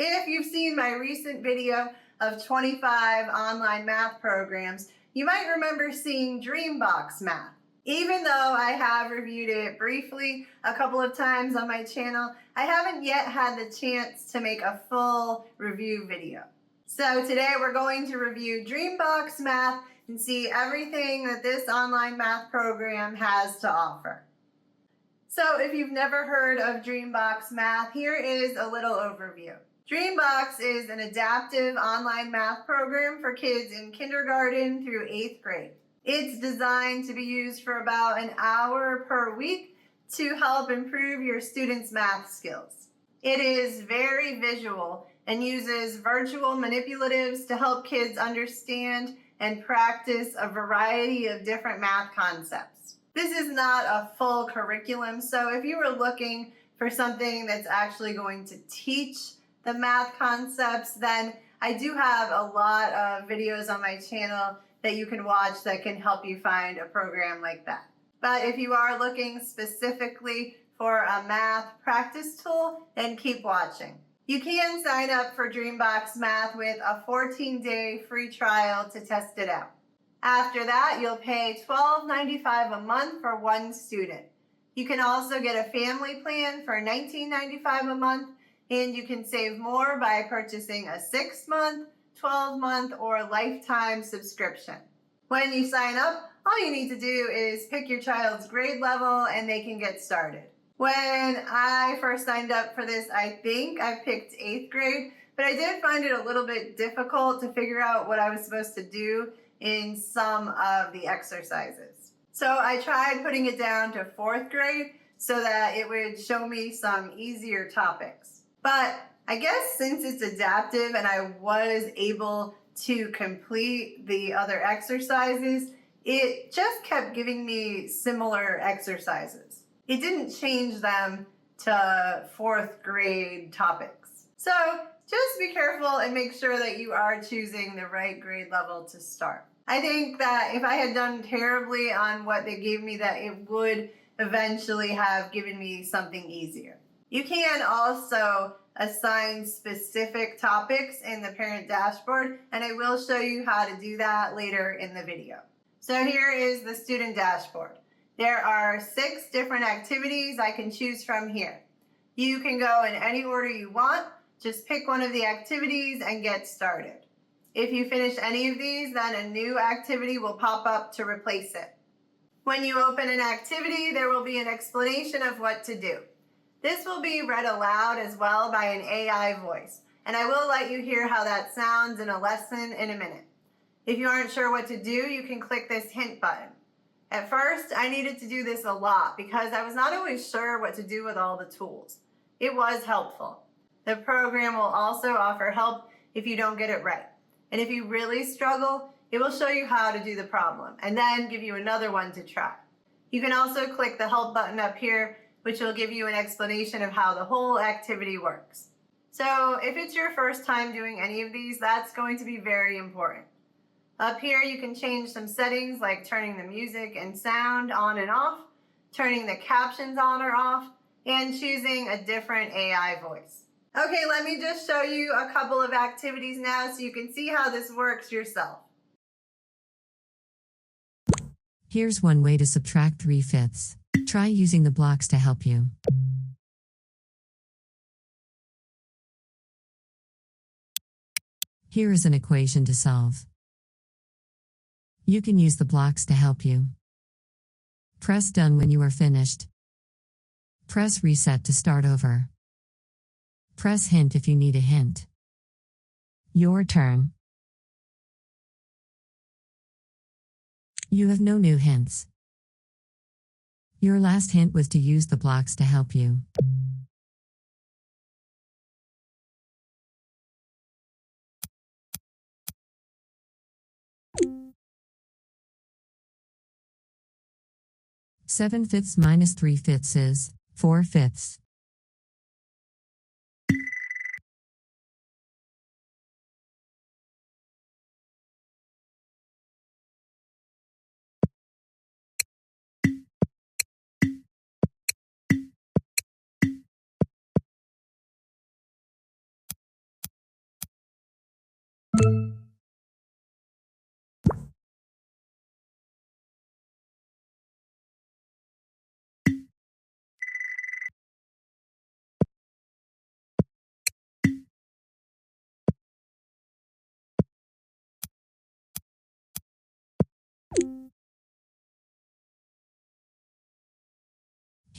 If you've seen my recent video of 25 online math programs, you might remember seeing Dreambox Math. Even though I have reviewed it briefly a couple of times on my channel, I haven't yet had the chance to make a full review video. So today we're going to review Dreambox Math and see everything that this online math program has to offer. So if you've never heard of Dreambox Math, here is a little overview. Dreambox is an adaptive online math program for kids in kindergarten through 8th grade. It's designed to be used for about an hour per week to help improve your students' math skills. It is very visual and uses virtual manipulatives to help kids understand and practice a variety of different math concepts. This is not a full curriculum, so if you were looking for something that's actually going to teach the math concepts, then I do have a lot of videos on my channel that you can watch that can help you find a program like that. But if you are looking specifically for a math practice tool, then keep watching. You can sign up for Dreambox Math with a 14-day free trial to test it out. After that, you'll pay $12.95 a month for one student. You can also get a family plan for $19.95 a month, and you can save more by purchasing a 6-month, 12-month, or lifetime subscription. When you sign up, all you need to do is pick your child's grade level and they can get started. When I first signed up for this, I think I picked 8th grade, but I did find it a little bit difficult to figure out what I was supposed to do in some of the exercises. So I tried putting it down to 4th grade so that it would show me some easier topics. But I guess since it's adaptive and I was able to complete the other exercises, it just kept giving me similar exercises. It didn't change them to 4th grade topics. So just be careful and make sure that you are choosing the right grade level to start. I think that if I had done terribly on what they gave me, that it would eventually have given me something easier. You can also assign specific topics in the parent dashboard, and I will show you how to do that later in the video. So here is the student dashboard. There are 6 different activities I can choose from here. You can go in any order you want. Just pick one of the activities and get started. If you finish any of these, then a new activity will pop up to replace it. When you open an activity, there will be an explanation of what to do. This will be read aloud as well by an AI voice, and I will let you hear how that sounds in a lesson in a minute. If you aren't sure what to do, you can click this hint button. At first, I needed to do this a lot because I was not always sure what to do with all the tools. It was helpful. The program will also offer help if you don't get it right. And if you really struggle, it will show you how to do the problem and then give you another one to try. You can also click the help button up here, which will give you an explanation of how the whole activity works. So if it's your first time doing any of these, that's going to be very important. Up here, you can change some settings like turning the music and sound on and off, turning the captions on or off, and choosing a different AI voice. Okay, let me just show you a couple of activities now so you can see how this works yourself. Here's one way to subtract 3/5. Try using the blocks to help you. Here is an equation to solve. You can use the blocks to help you. Press Done when you are finished. Press Reset to start over. Press Hint if you need a hint. Your turn. You have no new hints. Your last hint was to use the blocks to help you. (7/5 minus 3/5 is 4/5.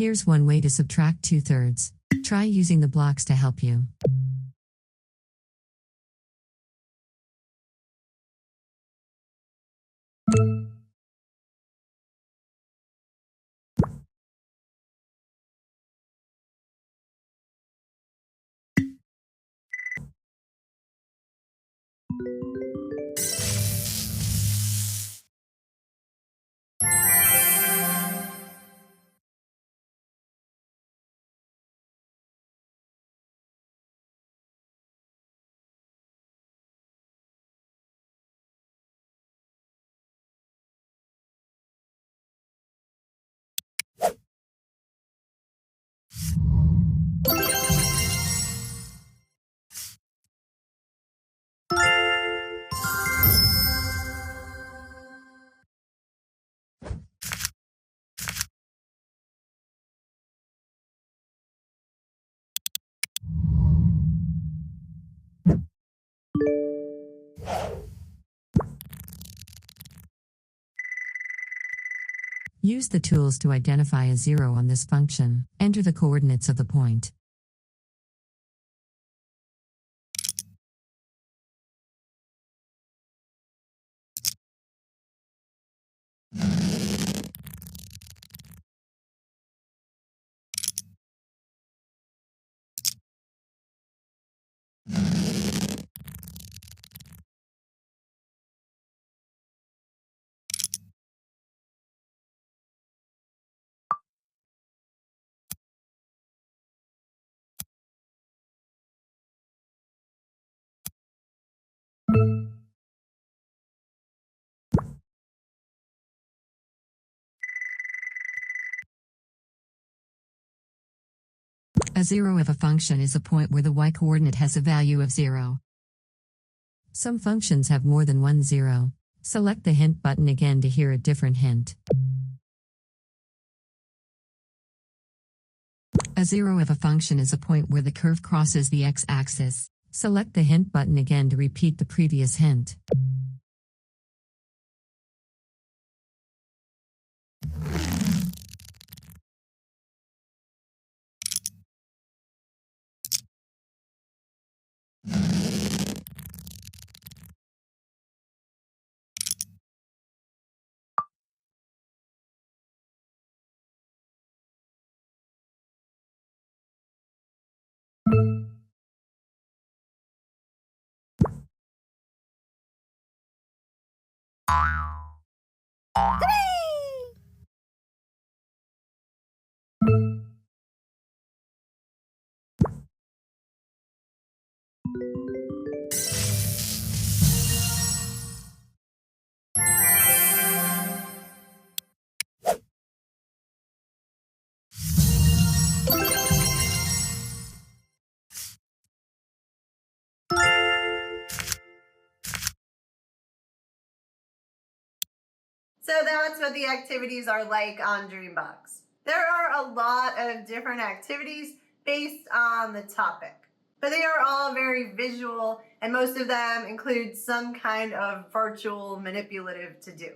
Here's one way to subtract 2/3. Try using the blocks to help you. Use the tools to identify a 0 on this function. Enter the coordinates of the point. A 0 of a function is a point where the y-coordinate has a value of 0. Some functions have more than one 0. Select the hint button again to hear a different hint. A 0 of a function is a point where the curve crosses the x-axis. Select the hint button again to repeat the previous hint. So that's what the activities are like on Dreambox. There are a lot of different activities based on the topic, but they are all very visual, and most of them include some kind of virtual manipulative to do.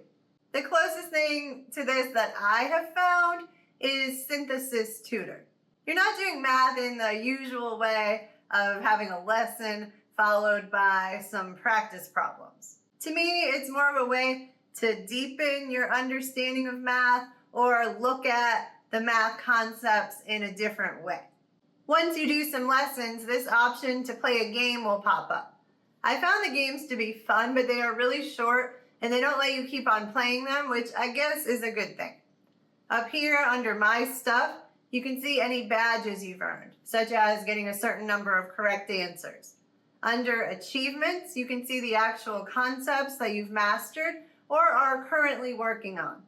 The closest thing to this that I have found is Synthesis Tutor. You're not doing math in the usual way of having a lesson followed by some practice problems. To me, it's more of a way to deepen your understanding of math or look at the math concepts in a different way. Once you do some lessons, this option to play a game will pop up. I found the games to be fun, but they are really short and they don't let you keep on playing them, which I guess is a good thing. Up here under My Stuff, you can see any badges you've earned, such as getting a certain number of correct answers. Under Achievements, you can see the actual concepts that you've mastered or are currently working on.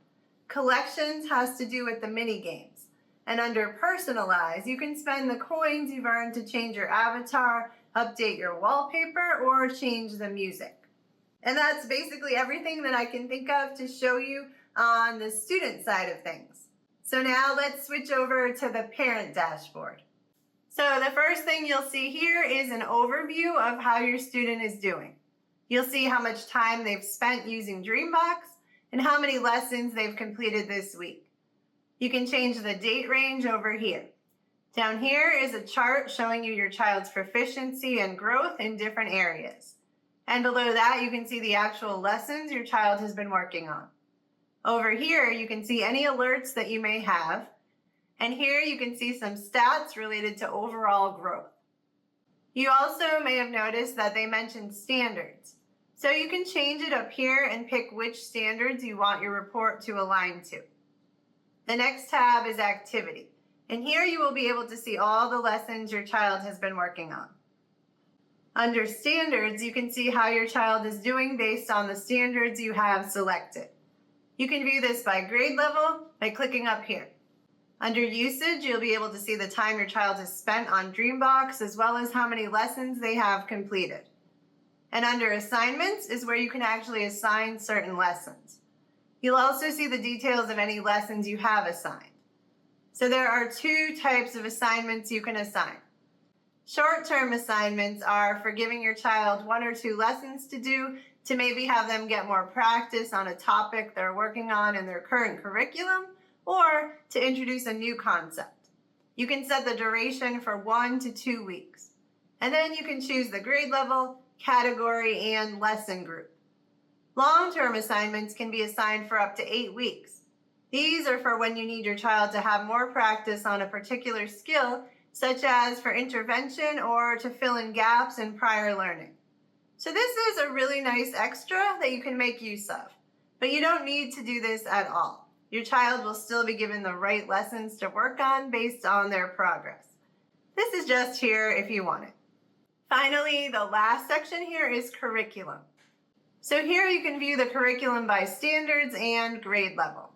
Collections has to do with the mini games. And under Personalize, you can spend the coins you've earned to change your avatar, update your wallpaper, or change the music. And that's basically everything that I can think of to show you on the student side of things. So now let's switch over to the parent dashboard. So the first thing you'll see here is an overview of how your student is doing. You'll see how much time they've spent using Dreambox and how many lessons they've completed this week. You can change the date range over here. Down here is a chart showing you your child's proficiency and growth in different areas. And below that, you can see the actual lessons your child has been working on. Over here, you can see any alerts that you may have. And here you can see some stats related to overall growth. You also may have noticed that they mentioned standards. So you can change it up here and pick which standards you want your report to align to. The next tab is activity. And here you will be able to see all the lessons your child has been working on. Under standards, you can see how your child is doing based on the standards you have selected. You can view this by grade level by clicking up here. Under usage, you'll be able to see the time your child has spent on Dreambox as well as how many lessons they have completed. And under assignments is where you can actually assign certain lessons. You'll also see the details of any lessons you have assigned. So there are two types of assignments you can assign. Short-term assignments are for giving your child 1 or 2 lessons to do to maybe have them get more practice on a topic they're working on in their current curriculum or to introduce a new concept. You can set the duration for 1 to 2 weeks. And then you can choose the grade level, category, and lesson group. Long-term assignments can be assigned for up to 8 weeks. These are for when you need your child to have more practice on a particular skill, such as for intervention or to fill in gaps in prior learning. So this is a really nice extra that you can make use of, but you don't need to do this at all. Your child will still be given the right lessons to work on based on their progress. This is just here if you want it. Finally, the last section here is curriculum. So here you can view the curriculum by standards and grade level.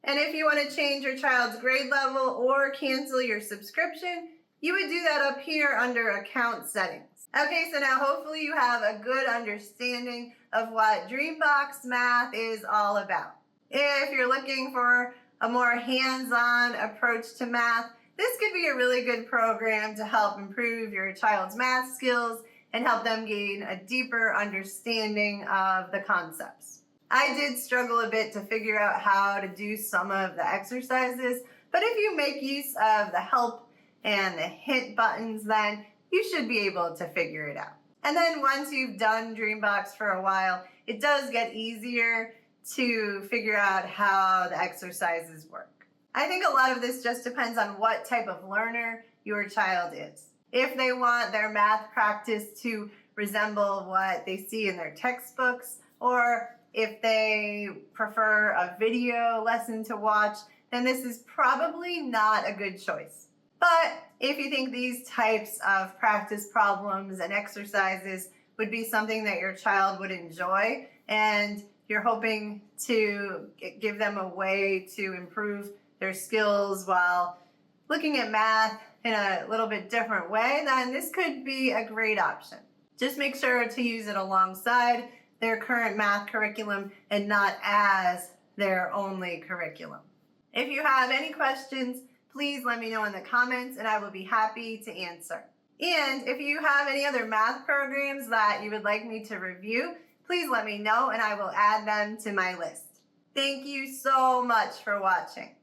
And if you want to change your child's grade level or cancel your subscription, you would do that up here under account settings. Okay, so now hopefully you have a good understanding of what Dreambox Math is all about. If you're looking for a more hands-on approach to math, this could be a really good program to help improve your child's math skills and help them gain a deeper understanding of the concepts. I did struggle a bit to figure out how to do some of the exercises, but if you make use of the help and the hint buttons, then you should be able to figure it out. And then once you've done Dreambox for a while, it does get easier to figure out how the exercises work. I think a lot of this just depends on what type of learner your child is. If they want their math practice to resemble what they see in their textbooks, or if they prefer a video lesson to watch, then this is probably not a good choice. But if you think these types of practice problems and exercises would be something that your child would enjoy, and you're hoping to give them a way to improve their skills while looking at math in a little bit different way, then this could be a great option. Just make sure to use it alongside their current math curriculum and not as their only curriculum. If you have any questions, please let me know in the comments and I will be happy to answer. And if you have any other math programs that you would like me to review, please let me know and I will add them to my list. Thank you so much for watching.